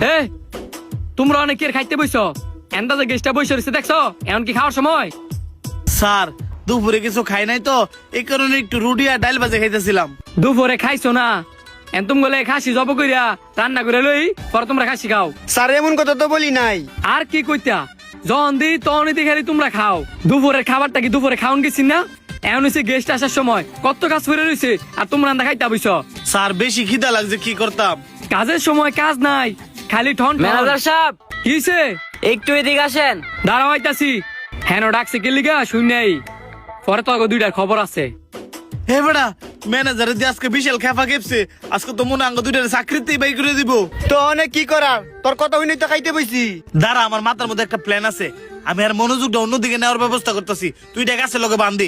এ তোমরা অনেকের খাইতে বইছো, এন্দাজে গেস্টটা বইসে রয়েছে দেখছো, এমন কি খাওয়ার সময়? স্যার দুপুরে কিছু খাই নাই তো, এই কারণে একটু রুটি আর ডাল ভাজা খাইতেছিলাম। দুপুরে খাইছো না, এন্তম গলে খাসি জব কইরা রান্না করে লই, পরে তোমরা খাসি খাও। স্যার এমন কথা তো বলি নাই। আর কি কইতা, যখন দি তখন দি খালি তোমরা খাও। দুপুরের খাবারটা কি দুপুরে খাওন গেছি না? এমন হয়েছে গেস্ট আসার সময় কত কাজ করে রয়েছে আর তোমরা রান্না খাইতে বইছো। স্যার বেশি খিদা লাগছে, কি করতাম? কাজের সময় কাজ নাই, খালি ঠন ঠন। ম্যানেজার সাহেব কিছে? একটু এদিকে আসেন। দাঁড়াও আইতাছি। হেন ডাকছে কে লিগা শুন নাই, পরে তো আগে দুইটার খবর আছে। হে বেড়া, ম্যানেজারে যে আজকে বিশাল খেপা খেপছে, আজকে তো মনে আঙ্গ দুইটার চাকরিতেই বাই করে দিব। তো অনেক কি করার, তোর কথা হইনি তো খাইতে বইছি। দাঁড়া, আমার মাথার মধ্যে একটা প্ল্যান আছে, আমি আর মনোযোগটা অন্যদিকে নেওয়ার ব্যবস্থা করতেছি। তুই দেখ আছে লগে বান্ধি।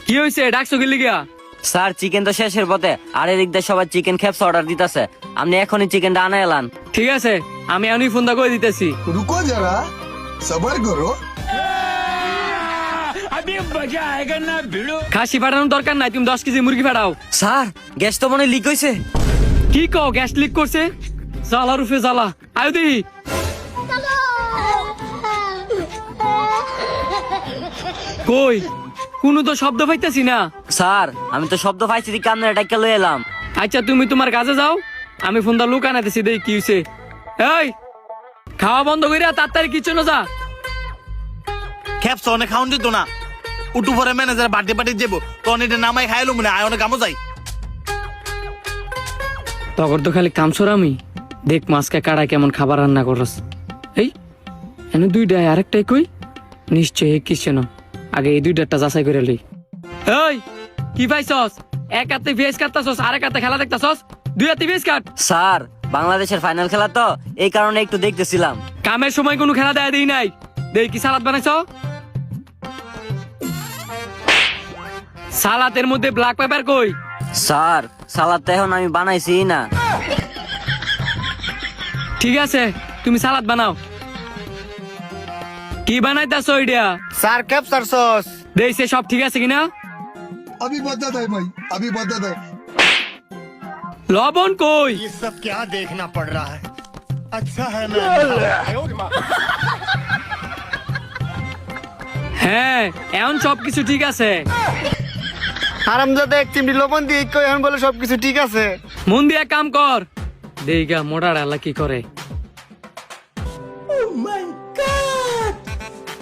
কি হয়েছে, ডাকছো কে লিগা? স্যার চিকেন তো শেষের পথে, আর এদিক দিয়ে সবাই চিকেন খেপস অর্ডার দিতেছে, আপনি এখনই চিকেনটা আনা এলান। ঠিক আছে, আমি এখনই ফোনটা করে দিতেছি। रुको जरा सबर करो। খাসি পাঠানোর দরকার নাই, তুমি 10 কেজি মুরগি পাঠাও। স্যার গ্যাস তো মনে লিক হয়েছে। কি কও, গ্যাস লিক করছে? জ্বালা রূপে জ্বালা, আয়ো দেখি। কই কোনো তো শব্দ পাইতাছি না। স্যার আমি তো শব্দ পাইছি দিকে আপনার ডাক্কা লই এলাম। আচ্ছা তুমি তোমার কাজে যাও, আমি ফোনটা লুক আনাইতেছি, দেখি কি হয়েছে। এই খাওয়া বন্ধ কইরা তাড়াতাড়ি কিচেনে যা। খেপস অনেক খাওয়ান দিত না, উঠু পরে ম্যানেজার বাড়তে বাড়তে যাবো, তখন এটা নামাই খাইলো মনে আয় অনেক কামো যাই। তখন তো খালি কামছর আমি দেখ মাছকে কাড়ায় কেমন খাবার রান্না করস। এই এনে দুইটা, আরেকটাই কই, নিশ্চয়ই কিচেন। আগে এই দুইটা যাচাই করে লই। এই কি পাইছস? এক হাতে ভেজ কাটতাছস, আরেক হাতে খেলা দেখতাছস, দুই হাতে ভেজ কাট। স্যার বাংলাদেশের ফাইনাল খেলা তো, এই কারণে একটু দেখতেছিলাম। কামের সময় কোনো খেলা দেয় দেই নাই। দেই কি সালাদ বানাইছ? সালাতের মধ্যে ব্ল্যাক পেপার কই? স্যার সালাদ তো এখন আমি বানাইছি না। ঠিক আছে তুমি সালাদ বানাও। কি বানাইতাছো এটা? Sir capture sauce. দেইছে সব ঠিক আছে কিনা? अभी बदत है भाई, अभी बदत है। লবণ কই? ये सब क्या देखना पड़ रहा है? अच्छा है मैं হ্যাঁ এখন সব কিছু ঠিক আছে। হারামজাদা এক চিমটি লবণ দিয়ে কই এখন বলে সবকিছু ঠিক আছে। মন দিয়া কাম কর। দেইগা মোটা ডালা কি করে।